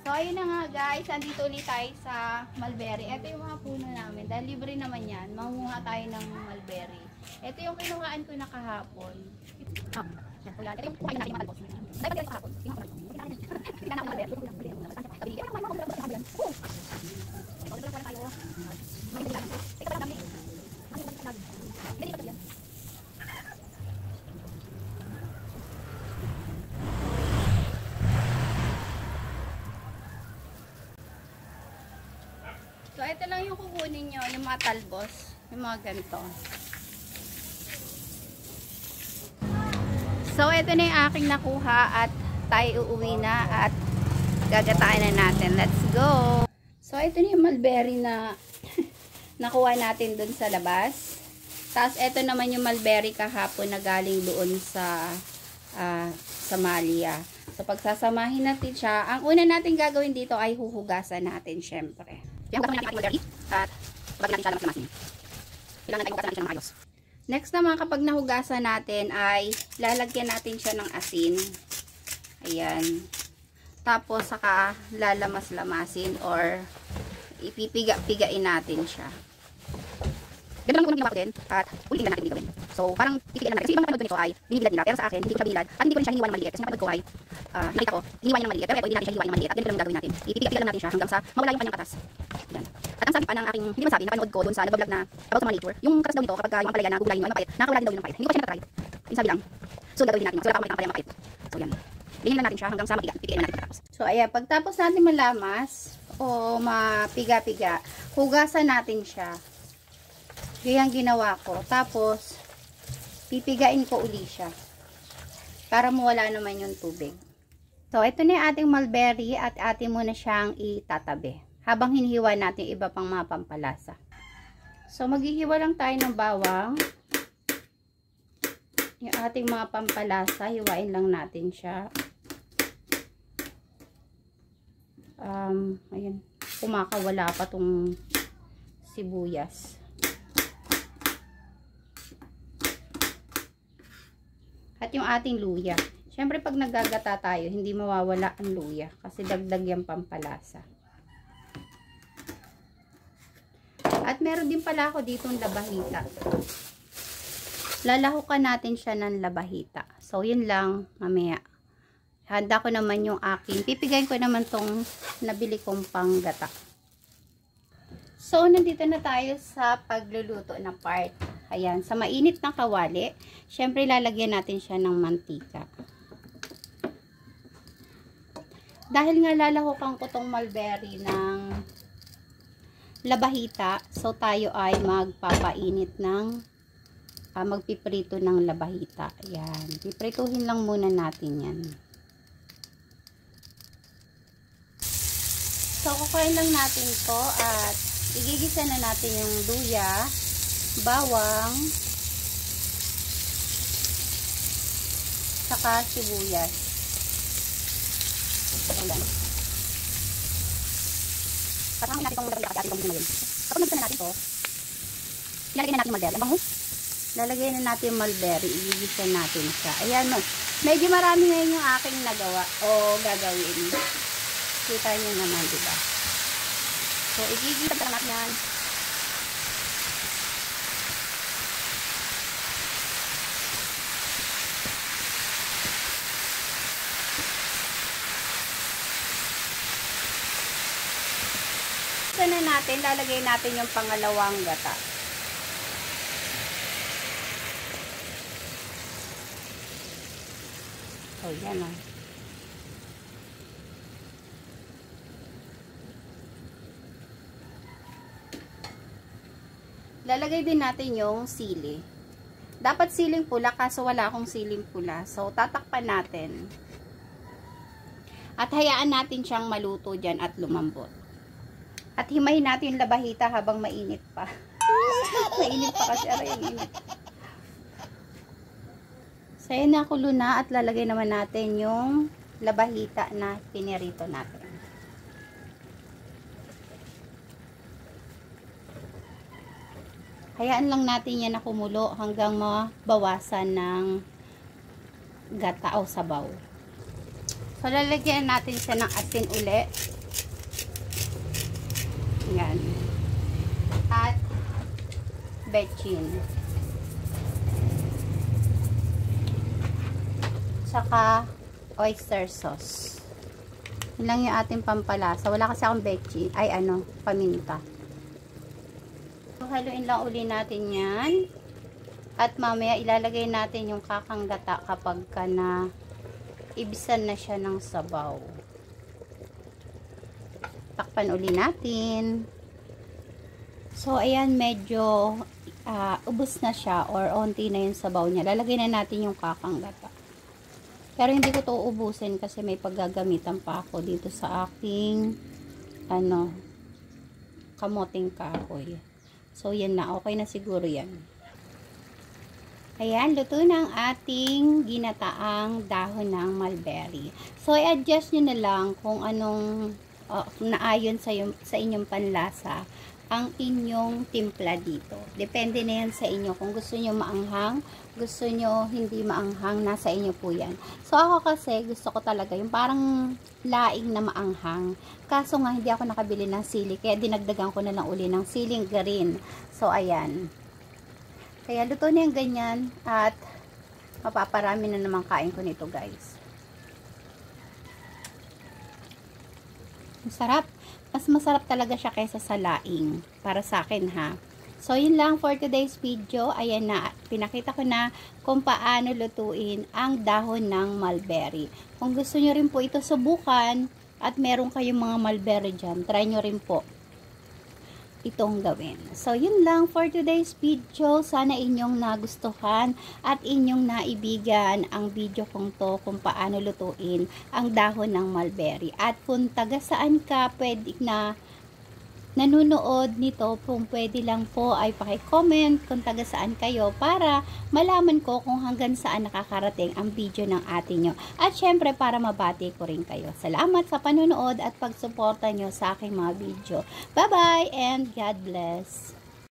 So, ayun na nga guys, andito ulit tayo sa mulberry. Ito yung mga puno namin. Dahil libre naman yan, mangunguha tayo ng mulberry. Ito yung kinuhaan ko na kahapon. Ito yung kumain natin yung mga talbos. Dahil pati kahapon, yung mga talbos. Tingnan natin mulberry. So, ito lang yung kukunin nyo, yung mga talbos, yung mga ganito. So, ito na yung aking nakuha at tayo uuwi na at gagataan na natin. Let's go! So, ito na yung mulberry na nakuha natin dun sa labas. Tapos, ito naman yung mulberry kahapon na galing doon sa Malia. So, pagsasamahin natin siya, ang una natin gagawin dito ay huhugasan natin, syempre. Yan, hugasan natin ating mulberry at bagay natin siya lamas-lamasin. Kailangan natin hugasan natin siya ng ayos. Next naman, kapag nahugasan natin ay lalagyan natin siya ng asin. Ayan. Tapos, saka lalamas-lamasin or ipipiga-pigain natin siya. Ganun lang unang ginawa ko din at ulitin na natin hindi gawin. So, parang pipigain natin. Kasi ibang napanood ko nito ay binibilad nila. Pero sa akin, hindi ko siya binilad at hindi ko rin siya hiniwa ng maliit. Kasi napanood ko ay nakita ko, hiniwa niya ng maliit. Pero ito, hindi natin siya hiniwa ng maliit. At ganito lang yung gagawin natin. Ipipiga-piga lang natin siya hanggang sa mawala yung kanyang katas. Yan. At ang sabi pa ng aking, hindi man sabi, napanood ko doon sa nagbablog na about sa mga nature, yung katas daw nito kapag yung ampalaya na gugulayin mo ay mapait, nakakawala din daw yung mapait. Hindi ko pa siya natry. Yung sabi lang. So, gagawin natin. So, nakakawala ang mapait. So, yan. Ganyan lang natin siya hanggang sa mapiga. Pipigain natin pagkatapos. So, ayan. Pagtapos natin malamas o mapiga-piga, hugasan natin siya. Yan ginawa ko. Tapos, pipigain ko uli siya. Para mawala naman yung tubig. So, ito na yung ating mulberry at atin muna siyang itatabi. Habang hinihiwa natin iba pang mga pampalasa. So, maghihiwa lang tayo ng bawang. Yung ating mga pampalasa, hiwain lang natin siya. Ayan. Kumakawala pa tong sibuyas. At yung ating luya. Siyempre pag naggagata tayo, hindi mawawala ang luya. Kasi dagdag yung pampalasa. At meron din pala ako ditong labahita. Lalahukan natin siya ng labahita. So, yun lang mamaya. Handa ko naman yung akin. Pipigayin ko naman tong nabili kong panggata. So, nandito na tayo sa pagluluto na part. Ayan, sa mainit na kawali, syempre lalagyan natin siya ng mantika. Dahil nga lalahukan ko tong mulberry ng labahita, so tayo ay magpapainit ng magpiprito ng labahita. Ayan, piprituhin lang muna natin yan. So, kukuhain lang natin to at igigisa na natin yung luya, bawang, saka sibuyas. Ayan. Patangin natin itong labahita kasi atin itong ngayon. Kapag nagisa na natin ito, ilalagay na natin yung mulberry. Ang bangus. Lalagay na natin yung mulberry. Igigisa natin siya. Ayan, no. Medyo marami ngayon yung aking nagawa o gagawin. Kita nyo naman, diba? So, igigisa lang natin yan. Na natin, lalagay natin yung pangalawang gata. Oh, yan o. Lalagay din natin yung sili. Dapat siling pula, kaso wala akong siling pula. So, tatakpan natin. At hayaan natin siyang maluto dyan at lumambot. At himayin natin yung labahita habang mainit pa. Mainit pa kasi aray ang init. So, yun na, kulo na at lalagay naman natin yung labahita na pinirito natin. Hayaan lang natin yan na kumulo hanggang mabawasan ng gata o sabaw. So, lalagyan natin siya ng asin uli. Yan. At bechin. Saka oyster sauce. Yun lang yung ating pampalasa. Wala kasi akong bechin. Ay paminta. So, haluin lang uli natin yan. At mamaya ilalagay natin yung kakanggata kapag ka na ibisan na siya ng sabaw. Takpan uli natin. So, ayan, medyo ubos na siya or onti na yung sabaw niya. Lalagay na natin yung kakanggata. Pero hindi ko to ubusin kasi may paggagamitan pa ako dito sa aking kamoting kahoy. So, yan na. Okay na siguro yan. Ayan, luto na ang ating ginataang dahon ng mulberry. So, i-adjust nyo na lang kung anong naayon sa inyong panlasa ang inyong timpla dito. Depende na yan sa inyo. Kung gusto nyo maanghang, gusto nyo hindi maanghang, nasa inyo po yan. So, ako kasi, gusto ko talaga yung parang laing na maanghang. Kaso nga, hindi ako nakabili ng sili. Kaya dinagdagan ko na lang uli ng siling green. So, ayan. Kaya luto na yung ganyan. At mapaparami na naman kain ko nito, guys. Masarap. Mas masarap talaga siya kaysa sa laing. Para sa akin, ha. So, yun lang for today's video. Ayan na. Pinakita ko na kung paano lutuin ang dahon ng mulberry. Kung gusto nyo rin po ito subukan at meron kayong mga mulberry dyan, try nyo rin po itong gawin. So, yun lang for today's video. Sana inyong nagustuhan at inyong naibigan ang video kong to kung paano lutuin ang dahon ng mulberry. At kung taga saan ka pwede na nanonood nito, kung pwede lang po ay paki-comment kung taga saan kayo para malaman ko kung hanggang saan nakakarating ang video ng atin nyo. At syempre para mabati ko rin kayo. Salamat sa panonood at pagsuporta nyo sa aking mga video. Bye-bye and God bless!